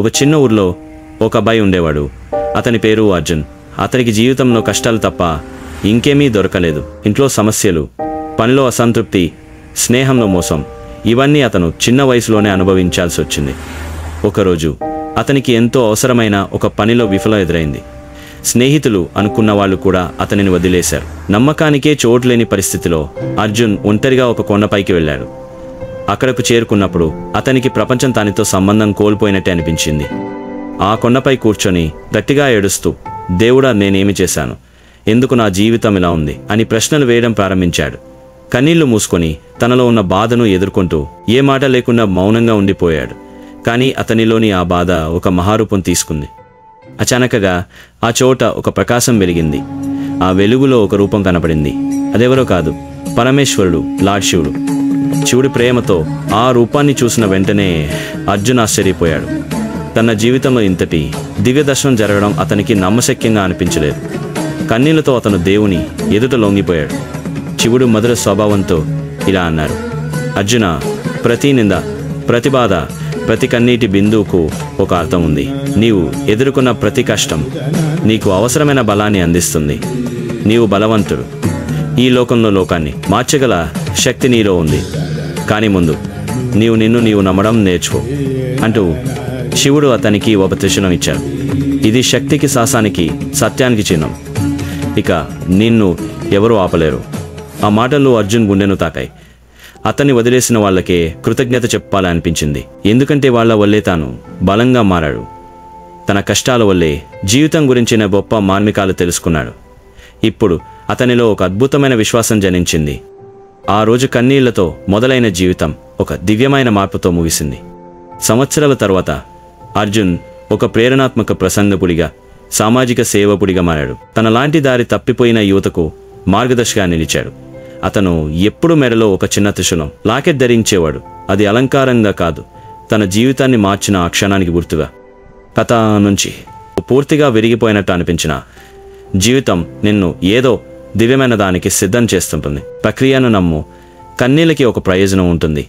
ఒక చిన్న ఊర్లో ఒక అబ్బాయి ఉండేవాడు. అతని పేరు అర్జున్. అతనికి జీవితంలో కష్టాలు తప్ప ఇంకేమీ దొరకలేదు. ఇంట్లో సమస్యలు, పనిలో అసంతృప్తి, స్నేహంలో మోసం, ఇవన్నీ అతను చిన్న వయసులోనే అనుభవించాల్సి వచ్చింది. ఒకరోజు అతనికి ఎంతో అవసరమైన ఒక పనిలో విఫలం ఎదురైంది. స్నేహితులు అనుకున్న వాళ్ళు కూడా అతనిని వదిలేశారు. నమ్మకానికే చోటులేని పరిస్థితిలో అర్జున్ ఒంటరిగా ఒక కొండపైకి వెళ్ళాడు. అక్కడకు చేరుకున్నప్పుడు అతనికి ప్రపంచం తనతో సంబంధం కోల్పోయినట్టే అనిపించింది. ఆ కొండపై కూర్చొని గట్టిగా ఏడుస్తూ, దేవుడా, నేనేమి చేశాను, ఎందుకు నా జీవితం ఇలా ఉంది అని ప్రశ్నలు వేయడం ప్రారంభించాడు. కన్నీళ్లు మూసుకొని తనలో ఉన్న బాధను ఎదుర్కొంటూ ఏ మాట లేకుండా మౌనంగా ఉండిపోయాడు. కానీ అతనిలోని ఆ బాధ ఒక మహారూపం తీసుకుంది. అచానకగా ఆ చోట ఒక ప్రకాశం వెలిగింది. ఆ వెలుగులో ఒక రూపం కనపడింది. అదెవరో కాదు, పరమేశ్వరుడు, లార్డ్ శివుడు. శివుడి ప్రేమతో ఆ రూపాన్ని చూసిన వెంటనే అర్జున్ ఆశ్చర్యపోయాడు. తన జీవితంలో ఇంతటి దివ్య దర్శనం జరగడం అతనికి నమ్మశక్యంగా అనిపించలేదు. కన్నీళ్లతో అతను దేవుని ఎదుట లొంగిపోయాడు. శివుడు మధుర స్వభావంతో ఇలా అన్నారు, అర్జున, ప్రతి నింద, ప్రతి బాధ, ప్రతి కన్నీటి బిందువుకు ఒక అర్థం ఉంది. నీవు ఎదుర్కొన్న ప్రతి కష్టం నీకు అవసరమైన బలాన్ని అందిస్తుంది. నీవు బలవంతుడు. ఈ లోకాన్ని మార్చగల శక్తి నీలో ఉంది. కానీ ముందు నీవు నమ్మడం నేర్చుకో అంటూ శివుడు అతనికి ఉపదేశం ఇచ్చాడు. ఇది శక్తికి, సాహసానికి, సత్యానికి చిహ్నం. ఇక నిన్ను ఎవరూ ఆపలేరు. ఆ మాటలు అర్జున్ గుండెను తాకాయి. అతన్ని వదిలేసిన వాళ్ళకే కృతజ్ఞత చెప్పాలనిపించింది. ఎందుకంటే వాళ్ళ వల్లే తాను బలంగా మారాడు. తన కష్టాల వల్లే జీవితం గురించిన గొప్ప మార్మికాలు తెలుసుకున్నాడు. ఇప్పుడు అతనిలో ఒక అద్భుతమైన విశ్వాసం జనించింది. ఆ రోజు కన్నీళ్లతో మొదలైన జీవితం ఒక దివ్యమైన మార్పుతో ముగిసింది. సంవత్సరాల తర్వాత అర్జున్ ఒక ప్రేరణాత్మక ప్రసంగకుడిగా, సామాజిక సేవకుడిగా మారాడు. తనలాంటి దారి తప్పిపోయిన యువతకు మార్గదర్శిగా నిలిచాడు. అతను ఎప్పుడు మెడలో ఒక చిన్న త్రిశూలం, లాకెట్ ధరించేవాడు. అది అలంకారంగా కాదు, తన జీవితాన్ని మార్చిన ఆ క్షణానికి గుర్తుగా. కథ నుంచి పూర్తిగా విరిగిపోయినట్టు అనిపించిన జీవితం నిన్ను ఏదో దివ్యమైన దానికి సిద్ధం చేస్తుంటుంది. ప్రక్రియను నమ్ము, కన్నీళ్ళకి ఒక ప్రయోజనం ఉంటుంది.